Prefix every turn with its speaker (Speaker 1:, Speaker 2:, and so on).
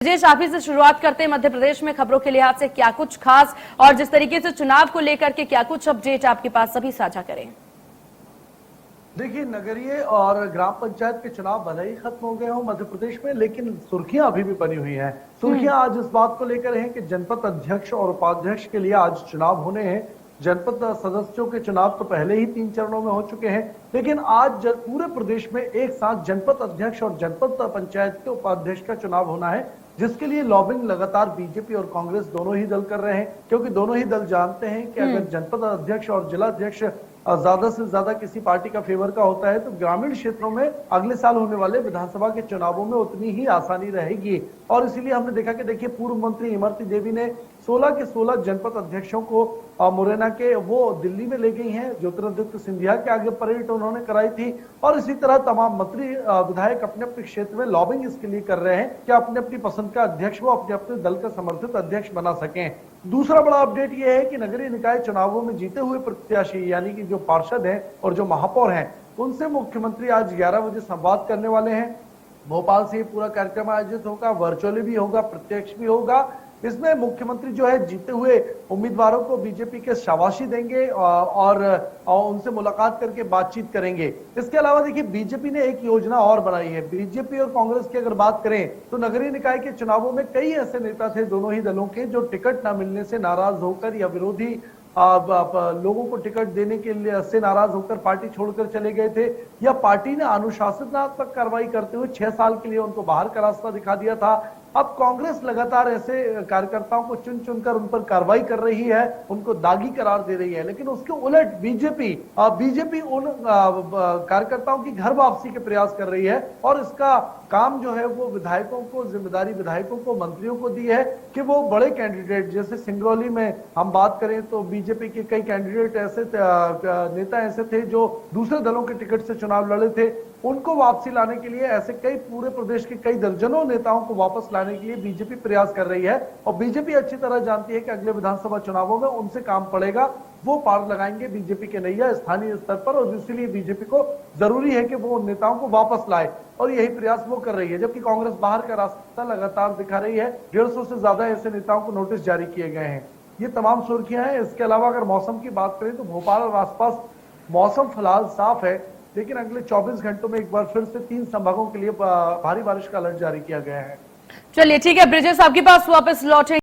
Speaker 1: ब्रिजेश, आप ही से शुरुआत करते हैं। मध्य प्रदेश में खबरों के लिहाज से क्या कुछ खास और जिस तरीके से चुनाव को लेकर के क्या कुछ अपडेट आपके पास, सभी साझा करें।
Speaker 2: देखिए, नगरीय और ग्राम पंचायत के चुनाव भले ही खत्म हो गए हों मध्य प्रदेश में, लेकिन सुर्खियां अभी भी बनी हुई हैं। सुर्खियां आज इस बात को लेकर हैं कि जनपद अध्यक्ष और उपाध्यक्ष के लिए आज चुनाव होने हैं। जनपद सदस्यों के चुनाव तो पहले ही 3 चरणों में हो चुके हैं, लेकिन आज पूरे प्रदेश में एक साथ जनपद अध्यक्ष और जनपद पंचायत के उपाध्यक्ष का चुनाव होना है, जिसके लिए लॉबिंग लगातार बीजेपी और कांग्रेस दोनों ही दल कर रहे हैं, क्योंकि दोनों ही दल जानते हैं कि अगर जनपद अध्यक्ष और जिला अध्यक्ष ज्यादा से ज्यादा किसी पार्टी का फेवर का होता है तो ग्रामीण क्षेत्रों में अगले साल होने वाले विधानसभा के चुनावों में उतनी ही आसानी रहेगी। और इसीलिए हमने देखा कि देखिए, पूर्व मंत्री इमरती देवी ने 16 के 16 जनपद अध्यक्षों को मुरैना के वो दिल्ली में ले गई हैं। ज्योतिरादित्य सिंधिया के आगे परेड उन्होंने कराई थी और इसी तरह तमाम मंत्री विधायक अपने अपने क्षेत्र में लॉबिंग इसके लिए कर रहे हैं कि अपने अपनी पसंद का अध्यक्ष वो अपने अपने दल का समर्थित अध्यक्ष बना सकें। दूसरा बड़ा अपडेट यह है कि नगरीय निकाय चुनावों में जीते हुए प्रत्याशी यानी कि जो पार्षद हैं और जो महापौर हैं, उनसे मुख्यमंत्री आज 11 बजे संवाद करने वाले हैं। भोपाल से पूरा कार्यक्रम आयोजित होगा, वर्चुअली भी होगा, प्रत्यक्ष भी होगा। इसमें मुख्यमंत्री जो है जीते हुए उम्मीदवारों को बीजेपी के शाबाशी देंगे और उनसे मुलाकात करके बातचीत करेंगे। इसके अलावा देखिए, बीजेपी ने एक योजना और बनाई है। बीजेपी और कांग्रेस की अगर बात करें तो नगरीय निकाय के चुनावों में कई ऐसे नेता थे दोनों ही दलों के, जो टिकट न मिलने से नाराज होकर या विरोधी लोगों को टिकट देने के लिए से नाराज होकर पार्टी छोड़कर चले गए थे, या पार्टी ने अनुशासनात्मक कार्रवाई करते हुए 6 साल के लिए उनको बाहर का रास्ता दिखा दिया था। अब कांग्रेस लगातार ऐसे कार्यकर्ताओं को चुन चुनकर उन पर कार्रवाई कर रही है, उनको दागी करार दे रही है। लेकिन उसके उलट बीजेपी उन कार्यकर्ताओं की घर वापसी के प्रयास कर रही है और इसका काम जो है वो विधायकों को, जिम्मेदारी विधायकों को, मंत्रियों को दी है कि वो बड़े कैंडिडेट, जैसे सिंगरौली में हम बात करें तो बीजेपी के कई कैंडिडेट ऐसे नेता ऐसे थे जो दूसरे दलों के टिकट से चुनाव लड़े थे, उनको वापसी लाने के लिए ऐसे कई पूरे प्रदेश के कई दर्जनों नेताओं को वापस लाने के लिए बीजेपी प्रयास कर रही है। और बीजेपी अच्छी तरह जानती है कि अगले विधानसभा चुनावों में उनसे काम पड़ेगा, वो पार लगाएंगे बीजेपी के नैया स्थानीय स्तर पर, और इसीलिए बीजेपी को जरूरी है कि वो उन नेताओं को वापस लाए, और यही प्रयास वो कर रही है। जबकि कांग्रेस बाहर का रास्ता लगातार दिखा रही है। 150 से ज्यादा ऐसे नेताओं को नोटिस जारी किए गए हैं। ये तमाम सुर्खियां हैं। इसके अलावा अगर मौसम की बात करें तो भोपाल और आसपास मौसम फिलहाल साफ है, लेकिन अगले 24 घंटों में एक बार फिर से 3 संभागों के लिए भारी बारिश का अलर्ट जारी किया गया है।
Speaker 1: चलिए ठीक है ब्रिजेश, आपके पास वापस लौटे।